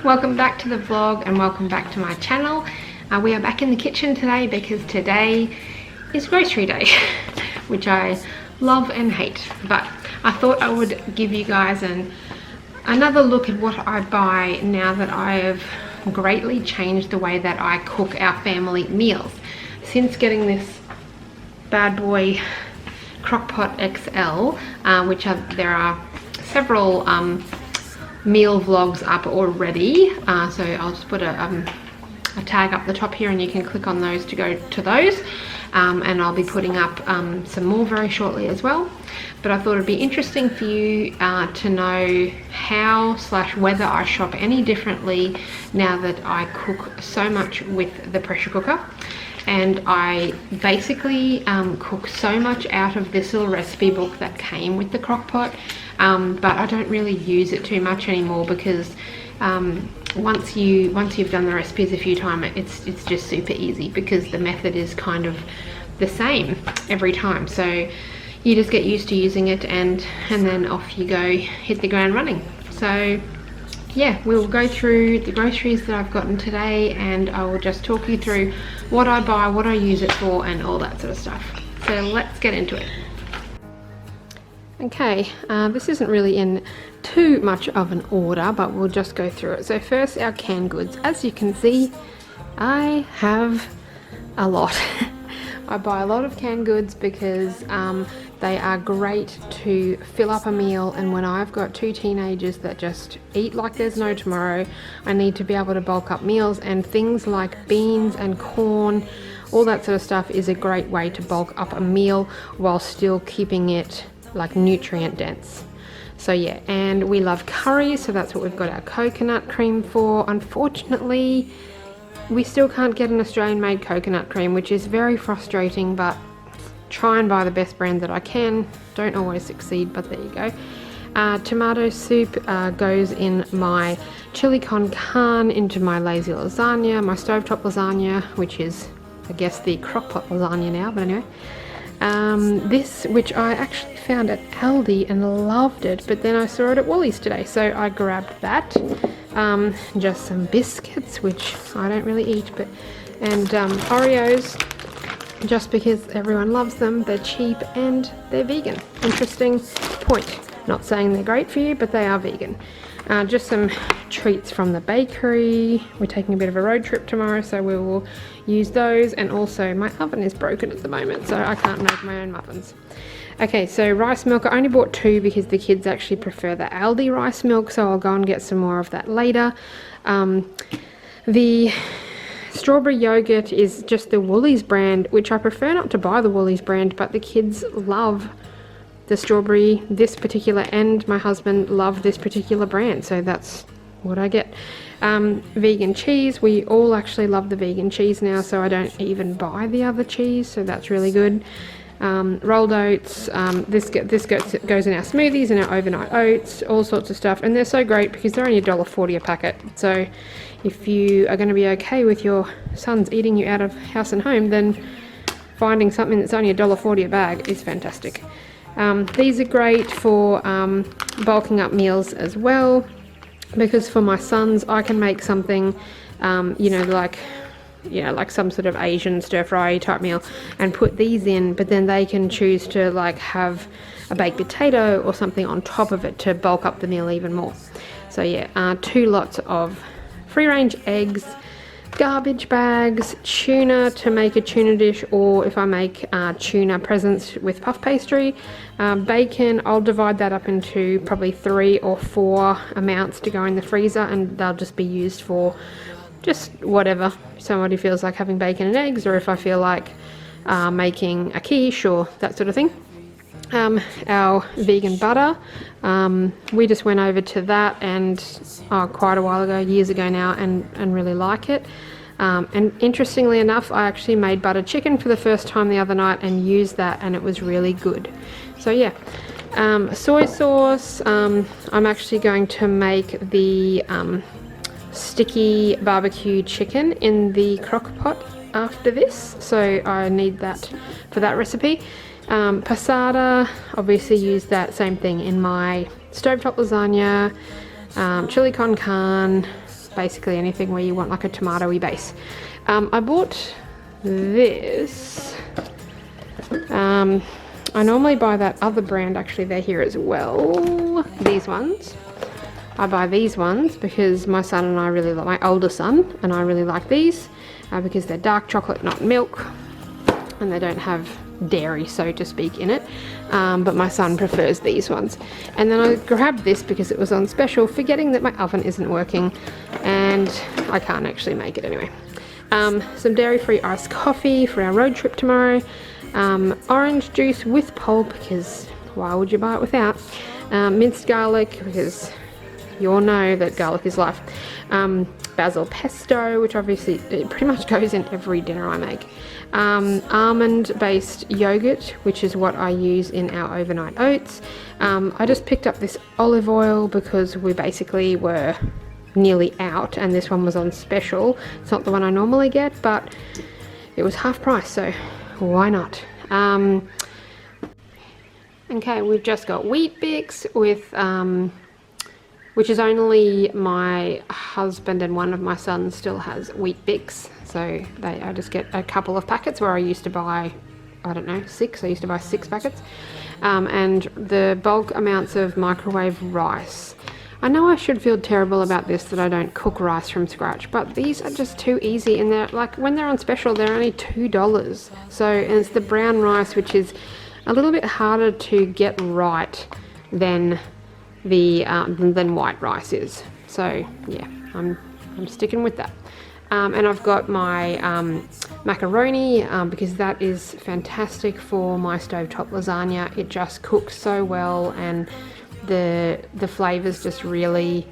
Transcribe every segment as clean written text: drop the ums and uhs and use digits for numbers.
welcome back to the vlog and welcome back to my channel. We are back in the kitchen today because today is grocery day, which I love and hate, but I thought I would give you guys another look at what I buy now that I have greatly changed the way that I cook our family meals. Since getting this bad boy CrockPot XL, there are several meal vlogs up already, so I'll just put a tag up the top here and you can click on those to go to those, and I'll be putting up some more very shortly as well. But I thought it'd be interesting for you to know how / whether I shop any differently now that I cook so much with the pressure cooker. And I basically cook so much out of this little recipe book that came with the crockpot, but I don't really use it too much anymore because once you've done the recipes a few times, it's just super easy because the method is kind of the same every time. So you just get used to using it and then off you go, hit the ground running. So yeah, we'll go through the groceries that I've gotten today and I will just talk you through what I buy, what I use it for, and all that sort of stuff. So let's get into it. Okay, this isn't really in too much of an order, but we'll just go through it. So first, our canned goods. As you can see, I have a lot. I buy a lot of canned goods because they are great to fill up a meal, and when I've got two teenagers that just eat like there's no tomorrow, I need to be able to bulk up meals, and things like beans and corn, all that sort of stuff is a great way to bulk up a meal while still keeping it like nutrient dense. So yeah, and we love curry, so that's what we've got our coconut cream for. Unfortunately, we still can't get an Australian made coconut cream, which is very frustrating, but try and buy the best brand that I can. Don't always succeed, but there you go. Tomato soup goes in my chili con carne, into my lazy lasagna, my stovetop lasagna, which is I guess the crockpot lasagna now, but anyway. This, which I actually found at Aldi and loved it, but then I saw it at Woolies today, so I grabbed that. Just some biscuits, which I don't really eat, and Oreos, just because everyone loves them. They're cheap and they're vegan. Interesting point. Not saying they're great for you, but they are vegan. Just some treats from the bakery. We're taking a bit of a road trip tomorrow, so we will use those. And also my oven is broken at the moment, so I can't make my own muffins. Okay, so rice milk, I only bought 2 because the kids actually prefer the Aldi rice milk, so I'll go and get some more of that later. The strawberry yogurt is just the Woolies brand, which I prefer not to buy the Woolies brand, but the kids love the strawberry, this particular, and my husband love this particular brand, so that's what I get. Vegan cheese, we all actually love the vegan cheese now, so I don't even buy the other cheese, so that's really good. Rolled oats, this goes in our smoothies and our overnight oats, all sorts of stuff, and they're so great because they're only $1.40 a packet. So if you are going to be okay with your sons eating you out of house and home, then finding something that's only $1.40 a bag is fantastic. These are great for bulking up meals as well, because for my sons I can make something like some sort of Asian stir-fry type meal and put these in, but then they can choose to like have a baked potato or something on top of it to bulk up the meal even more. So yeah, 2 lots of free-range eggs, garbage bags, tuna to make a tuna dish, or if I make tuna presents with puff pastry, bacon, I'll divide that up into probably 3 or 4 amounts to go in the freezer, and they'll just be used for just whatever somebody feels like having bacon and eggs, or if I feel like making a quiche or that sort of thing. Our vegan butter, we just went over to that and quite a while ago, years ago now, and really like it. And interestingly enough, I actually made butter chicken for the first time the other night and used that, and it was really good. So yeah, soy sauce, I'm actually going to make the sticky barbecue chicken in the crock pot after this, so I need that for that recipe. Passata, obviously use that same thing in my stovetop lasagna, chili con carne, basically anything where you want like a tomatoey base. I bought this. I normally buy that other brand, actually they're here as well, these ones. I buy these ones because my son and I really like, my older son and I really like these because they're dark chocolate, not milk, and they don't have dairy, so to speak, in it, but my son prefers these ones. And then I grabbed this because it was on special, forgetting that my oven isn't working and I can't actually make it anyway. Some dairy-free iced coffee for our road trip tomorrow, orange juice with pulp, because why would you buy it without, minced garlic, because you all know that garlic is life, basil pesto, which obviously it pretty much goes in every dinner I make, almond based yogurt, which is what I use in our overnight oats. I just picked up this olive oil because we basically were nearly out and this one was on special. It's not the one I normally get, but it was half price, so why not? Okay, we've just got Wheat Bix with which is only my husband and one of my sons still has Wheat Bix, so I just get a couple of packets where I used to buy, I don't know, 6. I used to buy 6 packets, and the bulk amounts of microwave rice. I know I should feel terrible about this, that I don't cook rice from scratch, but these are just too easy, and they're like, when they're on special, they're only $2. So, and it's the brown rice, which is a little bit harder to get right than the than white rice is. So yeah, I'm sticking with that. And I've got my macaroni because that is fantastic for my stovetop lasagna. It just cooks so well, and the flavors just really,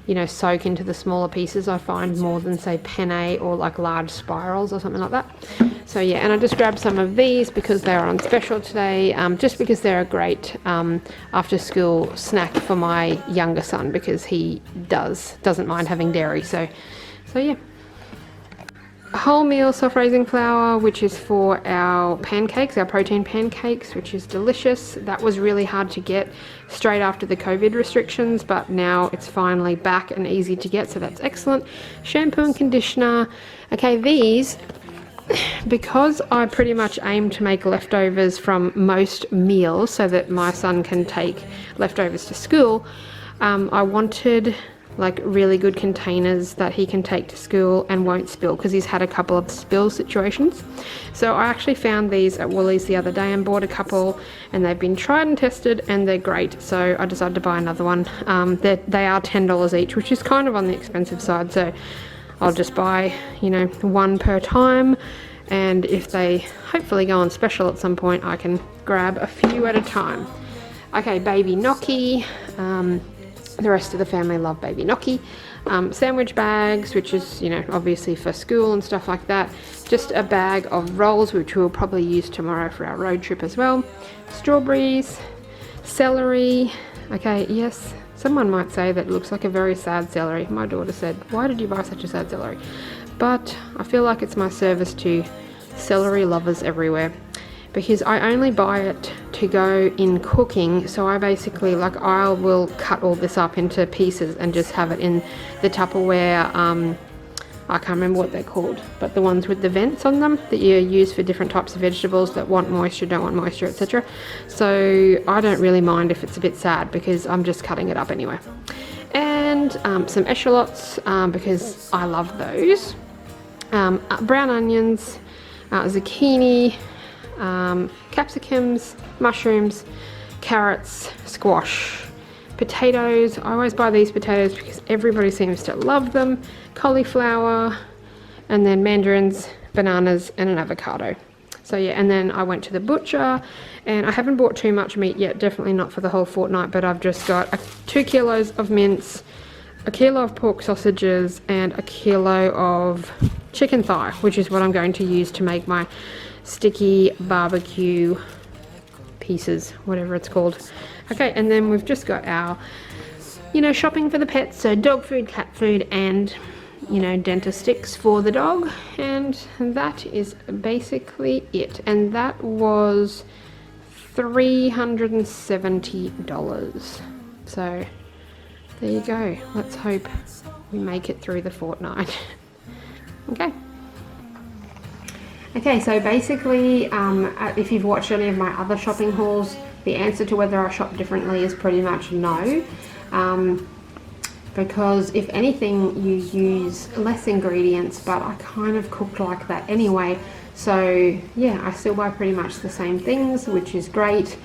you know, soak into the smaller pieces, I find, more than say penne or like large spirals or something like that. So yeah, and I just grabbed some of these because they're on special today, just because they're a great after school snack for my younger son, because he doesn't mind having dairy. So yeah. Wholemeal self-raising flour, which is for our pancakes, our protein pancakes, which is delicious. That was really hard to get straight after the COVID restrictions, but now it's finally back and easy to get, so that's excellent. Shampoo and conditioner. Okay, these, because I pretty much aim to make leftovers from most meals so that my son can take leftovers to school, I wanted like really good containers that he can take to school and won't spill, because he's had a couple of spill situations. So I actually found these at Woolies the other day and bought a couple, and they've been tried and tested and they're great, so I decided to buy another one. They are $10 each, which is kind of on the expensive side, so I'll just buy, you know, one per time, and if they hopefully go on special at some point, I can grab a few at a time. Okay, baby gnocchi. The rest of the family love baby gnocchi. Sandwich bags, which is, you know, obviously for school and stuff like that. Just a bag of rolls, which we'll probably use tomorrow for our road trip as well. Strawberries, celery. Okay, yes, someone might say that it looks like a very sad celery. My daughter said, why did you buy such a sad celery? But I feel like it's my service to celery lovers everywhere, because I only buy it to go in cooking. So I basically, like, I will cut all this up into pieces and just have it in the Tupperware, I can't remember what they're called, but the ones with the vents on them that you use for different types of vegetables that want moisture, don't want moisture, etc. So I don't really mind if it's a bit sad, because I'm just cutting it up anyway. And some echallots, because I love those. Brown onions, zucchini, capsicums, mushrooms, carrots, squash, potatoes. I always buy these potatoes because everybody seems to love them. Cauliflower, and then mandarins, bananas, and an avocado. So yeah, and then I went to the butcher, and I haven't bought too much meat yet, definitely not for the whole fortnight, but I've just got 2 kilos of mince, 1 kilo of pork sausages, and 1 kilo of chicken thigh, which is what I'm going to use to make my sticky barbecue pieces, whatever it's called. Okay, and then we've just got our, you know, shopping for the pets, so dog food, cat food, and, you know, dentist sticks for the dog, and that is basically it. And that was $370. So there you go. Let's hope we make it through the fortnight. Okay. Okay, so basically, if you've watched any of my other shopping hauls, the answer to whether I shop differently is pretty much no. Because if anything, you use less ingredients, but I kind of cooked like that anyway. So yeah, I still buy pretty much the same things, which is great.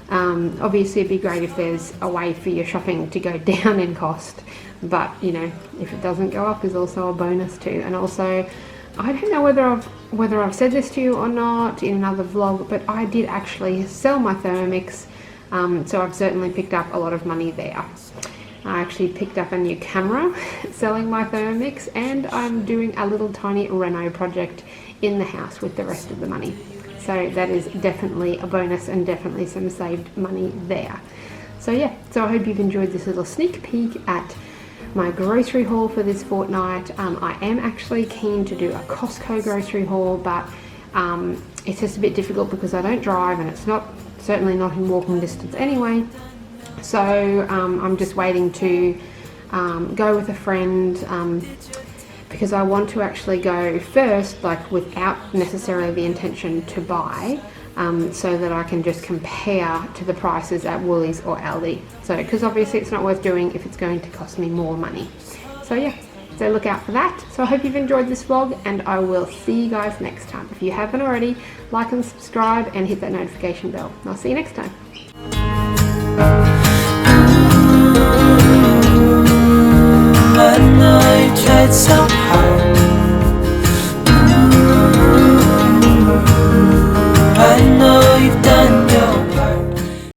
Obviously it'd be great if there's a way for your shopping to go down in cost, but you know, if it doesn't go up is also a bonus too. And also, I don't know whether I've said this to you or not in another vlog, but I did actually sell my Thermomix, so I've certainly picked up a lot of money there. I actually picked up a new camera selling my Thermomix, and I'm doing a little tiny reno project in the house with the rest of the money. So that is definitely a bonus and definitely some saved money there. So yeah, so I hope you've enjoyed this little sneak peek at my grocery haul for this fortnight. I am actually keen to do a Costco grocery haul, but it's just a bit difficult because I don't drive and it's certainly not in walking distance anyway. So I'm just waiting to go with a friend because I want to actually go first, like without necessarily the intention to buy, so that I can just compare to the prices at Woolies or Aldi. So, because obviously it's not worth doing if it's going to cost me more money. So yeah, so look out for that. So I hope you've enjoyed this vlog, and I will see you guys next time. If you haven't already, like and subscribe and hit that notification bell. I'll see you next time. At night, tried so